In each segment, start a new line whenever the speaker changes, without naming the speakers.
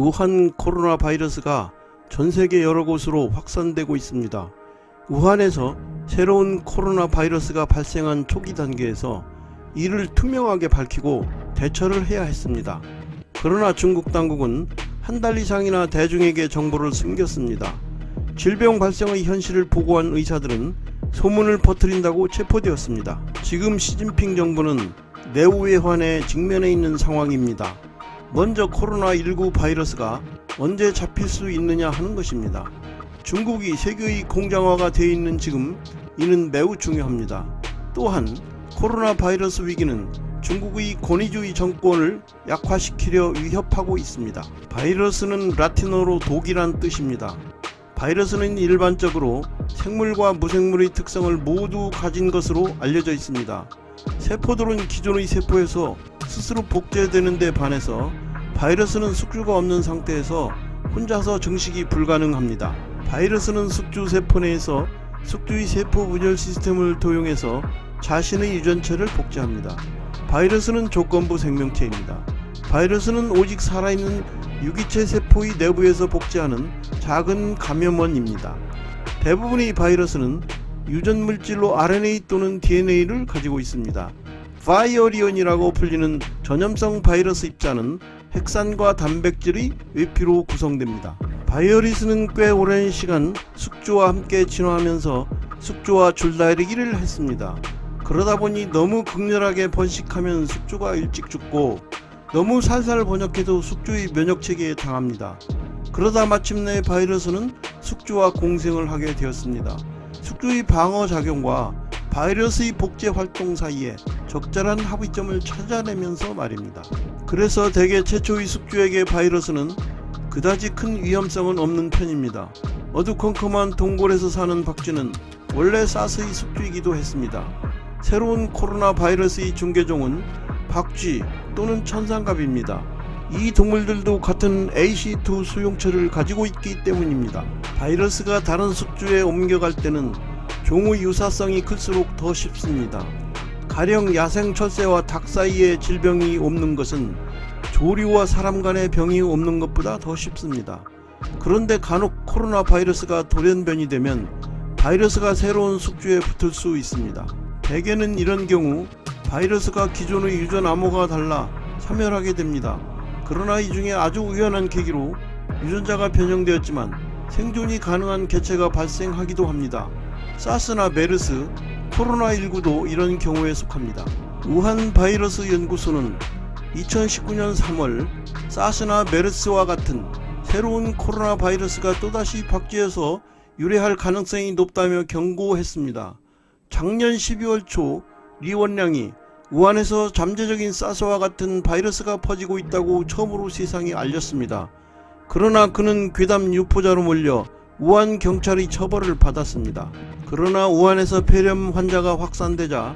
우한 코로나 바이러스가 전 세계 여러 곳으로 확산되고 있습니다. 우한에서 새로운 코로나 바이러스가 발생한 초기 단계에서 이를 투명하게 밝히고 대처를 해야 했습니다. 그러나 중국 당국은 한 달 이상이나 대중에게 정보를 숨겼습니다. 질병 발생의 현실을 보고한 의사들은 소문을 퍼뜨린다고 체포되었습니다. 지금 시진핑 정부는 내후외환에 직면해 있는 상황입니다. 먼저 코로나19 바이러스가 언제 잡힐 수 있느냐 하는 것입니다. 중국이 세계의 공장화가 되어 있는 지금 이는 매우 중요합니다. 또한 코로나 바이러스 위기는 중국의 권위주의 정권을 약화시키려 위협하고 있습니다. 바이러스는 라틴어로 독이란 뜻입니다. 바이러스는 일반적으로 생물과 무생물의 특성을 모두 가진 것으로 알려져 있습니다. 세포들은 기존의 세포에서 스스로 복제되는 데 반해서 바이러스는 숙주가 없는 상태에서 혼자서 증식이 불가능합니다. 바이러스는 숙주 세포 내에서 숙주의 세포 분열 시스템을 도용해서 자신의 유전체를 복제합니다. 바이러스는 조건부 생명체입니다. 바이러스는 오직 살아있는 유기체 세포의 내부에서 복제하는 작은 감염원입니다. 대부분의 바이러스는 유전 물질로 RNA 또는 DNA를 가지고 있습니다. 바이어리온이라고 불리는 전염성 바이러스 입자는 핵산과 단백질의 외피로 구성됩니다. 바이러스는 꽤 오랜 시간 숙주와 함께 진화하면서 숙주와 줄다리기를 했습니다. 그러다 보니 너무 극렬하게 번식하면 숙주가 일찍 죽고 너무 살살 번역해도 숙주의 면역체계에 당합니다. 그러다 마침내 바이러스는 숙주와 공생을 하게 되었습니다. 숙주의 방어작용과 바이러스의 복제 활동 사이에 적절한 합의점을 찾아내면서 말입니다. 그래서 대개 최초의 숙주에게 바이러스는 그다지 큰 위험성은 없는 편입니다. 어두컴컴한 동굴에서 사는 박쥐는 원래 사스의 숙주이기도 했습니다. 새로운 코로나 바이러스의 중개종은 박쥐 또는 천상갑입니다. 이 동물들도 같은 AC2 수용체를 가지고 있기 때문입니다. 바이러스가 다른 숙주에 옮겨갈 때는 종의 유사성이 클수록 더 쉽습니다. 가령 야생 철새와 닭 사이에 질병이 옮는 것은 조류와 사람 간의 병이 옮는 것보다 더 쉽습니다. 그런데 간혹 코로나 바이러스가 돌연변이 되면 바이러스가 새로운 숙주에 붙을 수 있습니다. 대개는 이런 경우 바이러스가 기존의 유전 암호가 달라 사멸하게 됩니다. 그러나 이 중에 아주 우연한 계기로 유전자가 변형되었지만 생존이 가능한 개체가 발생하기도 합니다. 사스나 메르스, 코로나19도 이런 경우에 속합니다. 우한 바이러스 연구소는 2019년 3월 사스나 메르스와 같은 새로운 코로나 바이러스가 또다시 박쥐에서 유래할 가능성이 높다며 경고했습니다. 작년 12월 초 리원량이 우한에서 잠재적인 사스와 같은 바이러스가 퍼지고 있다고 처음으로 세상에 알렸습니다. 그러나 그는 괴담 유포자로 몰려 우한 경찰의 처벌을 받았습니다. 그러나 우한에서 폐렴 환자가 확산되자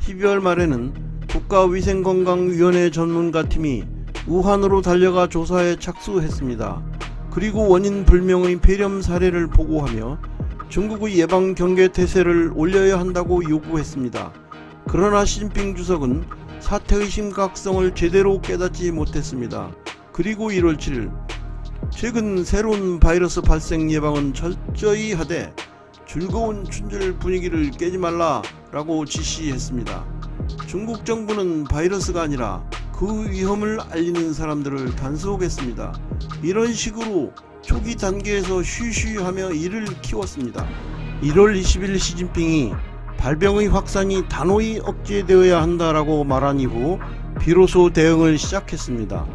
12월 말에는 국가위생건강위원회 전문가팀이 우한으로 달려가 조사에 착수했습니다. 그리고 원인 불명의 폐렴 사례를 보고하며 중국의 예방 경계 태세를 올려야 한다고 요구했습니다. 그러나 시진핑 주석은 사태의 심각성을 제대로 깨닫지 못했습니다. 그리고 1월 7일 최근 새로운 바이러스 발생 예방은 철저히 하되 즐거운 춘절 분위기를 깨지 말라 라고 지시했습니다. 중국 정부는 바이러스가 아니라 그 위험을 알리는 사람들을 단속했습니다. 이런 식으로 초기 단계에서 쉬쉬하며 이를 키웠습니다. 1월 20일 시진핑이 발병의 확산이 단호히 억제되어야 한다라고 말한 이후 비로소 대응을 시작했습니다.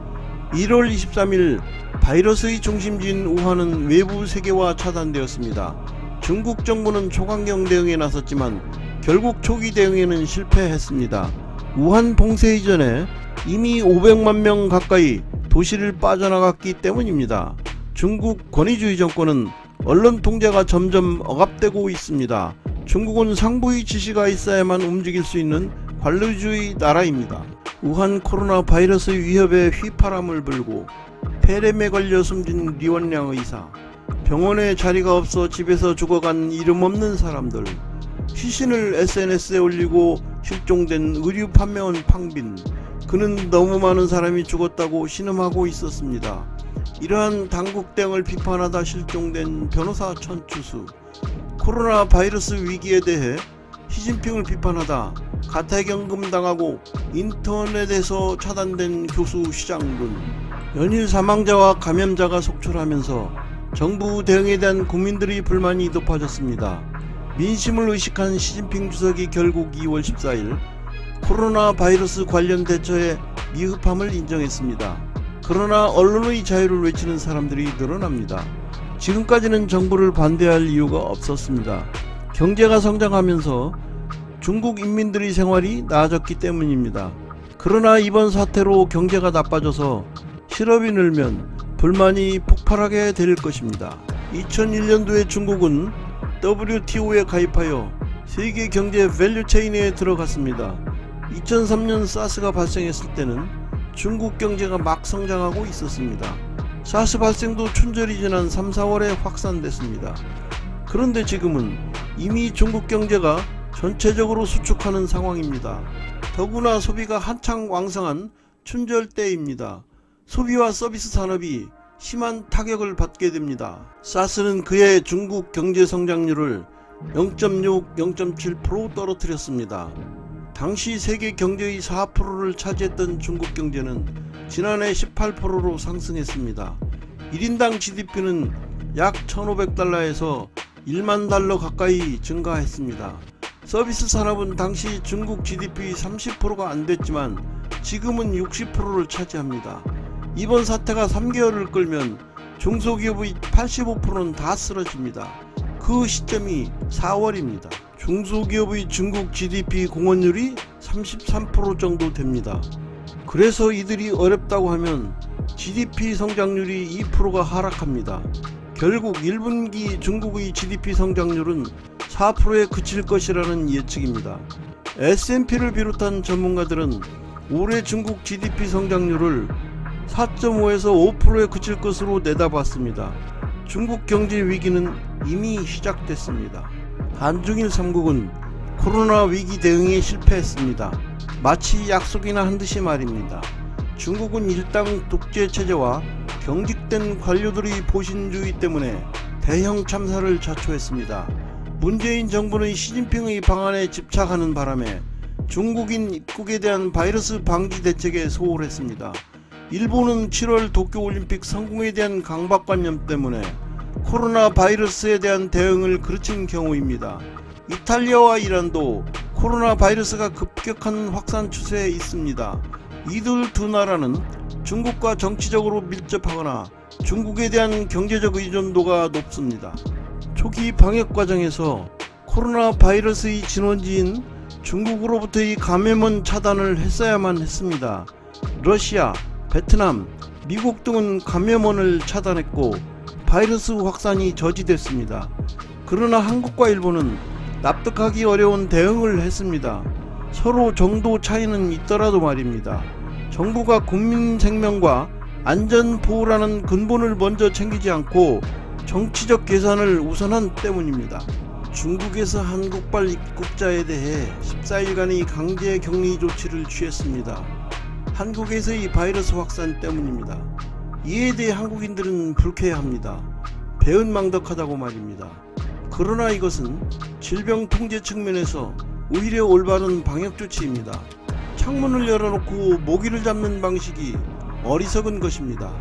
1월 23일 바이러스의 중심지인 우한은 외부 세계와 차단되었습니다. 중국 정부는 초강경 대응에 나섰지만 결국 초기 대응에는 실패했습니다. 우한 봉쇄 이전에 이미 500만 명 가까이 도시를 빠져나갔기 때문입니다. 중국 권위주의 정권은 언론 통제가 점점 억압되고 있습니다. 중국은 상부의 지시가 있어야만 움직일 수 있는 관료주의 나라입니다. 우한 코로나 바이러스 위협에 휘파람을 불고 폐렴에 걸려 숨진 리원량 의사, 병원에 자리가 없어 집에서 죽어간 이름 없는 사람들, 시신을 SNS에 올리고 실종된 의류 판매원 팡빈, 그는 너무 많은 사람이 죽었다고 신음하고 있었습니다. 이러한 당국 대응을 비판하다 실종된 변호사 천추수, 코로나 바이러스 위기에 대해 시진핑을 비판하다 가택연금 당하고 인터넷에서 차단된 교수 시장군, 연일 사망자와 감염자가 속출하면서 정부 대응에 대한 국민들의 불만이 높아졌습니다. 민심을 의식한 시진핑 주석이 결국 2월 14일 코로나 바이러스 관련 대처에 미흡함을 인정했습니다. 그러나 언론의 자유를 외치는 사람들이 늘어납니다. 지금까지는 정부를 반대할 이유가 없었습니다. 경제가 성장하면서 중국 인민들의 생활이 나아졌기 때문입니다. 그러나 이번 사태로 경제가 나빠져서 실업이 늘면 불만이 폭발하게 될 것입니다. 2001년도에 중국은 WTO에 가입하여 세계 경제 밸류체인에 들어갔습니다. 2003년 사스가 발생했을 때는 중국 경제가 막 성장하고 있었습니다. 사스 발생도 춘절이 지난 3, 4월에 확산됐습니다. 그런데 지금은 이미 중국 경제가 전체적으로 수축하는 상황입니다. 더구나 소비가 한창 왕성한 춘절 때입니다. 소비와 서비스 산업이 심한 타격을 받게 됩니다. 사스는 그해 중국 경제 성장률을 0.6, 0.7% 떨어뜨렸습니다. 당시 세계 경제의 4%를 차지했던 중국 경제는 지난해 18%로 상승했습니다. 1인당 GDP는 약 1,500달러에서 1만 달러 가까이 증가했습니다. 서비스 산업은 당시 중국 GDP 30%가 안 됐지만 지금은 60%를 차지합니다. 이번 사태가 3개월을 끌면 중소기업의 85%는 다 쓰러집니다. 그 시점이 4월입니다. 중소기업의 중국 GDP 공헌율이 33% 정도 됩니다. 그래서 이들이 어렵다고 하면 GDP 성장률이 2%가 하락합니다. 결국 1분기 중국의 GDP 성장률은 4%에 그칠 것이라는 예측입니다. S&P를 비롯한 전문가들은 올해 중국 GDP 성장률을 4.5에서 5%에 그칠 것으로 내다봤습니다. 중국 경제 위기는 이미 시작됐습니다. 한중일 3국은 코로나 위기 대응에 실패했습니다. 마치 약속이나 한 듯이 말입니다. 중국은 일당 독재 체제와 경직된 관료들의 보신주의 때문에 대형 참사를 자초했습니다. 문재인 정부는 시진핑의 방안에 집착하는 바람에 중국인 입국에 대한 바이러스 방지 대책에 소홀했습니다. 일본은 7월 도쿄올림픽 성공에 대한 강박관념 때문에 코로나 바이러스에 대한 대응을 그르친 경우입니다. 이탈리아와 이란도 코로나 바이러스가 급격한 확산 추세에 있습니다. 이들 두 나라는 중국과 정치적으로 밀접하거나 중국에 대한 경제적 의존도가 높습니다. 초기 방역 과정에서 코로나 바이러스의 진원지인 중국으로부터의 감염원 차단을 했어야만 했습니다. 러시아, 베트남, 미국 등은 감염원을 차단했고 바이러스 확산이 저지됐습니다. 그러나 한국과 일본은 납득하기 어려운 대응을 했습니다. 서로 정도 차이는 있더라도 말입니다. 정부가 국민 생명과 안전 보호라는 근본을 먼저 챙기지 않고 정치적 계산을 우선한 때문입니다. 중국에서 한국발 입국자에 대해 14일간의 강제 격리 조치를 취했습니다. 한국에서의 바이러스 확산 때문입니다. 이에 대해 한국인들은 불쾌해합니다. 배은망덕하다고 말입니다. 그러나 이것은 질병 통제 측면에서 오히려 올바른 방역 조치입니다. 창문을 열어놓고 모기를 잡는 방식이 어리석은 것입니다.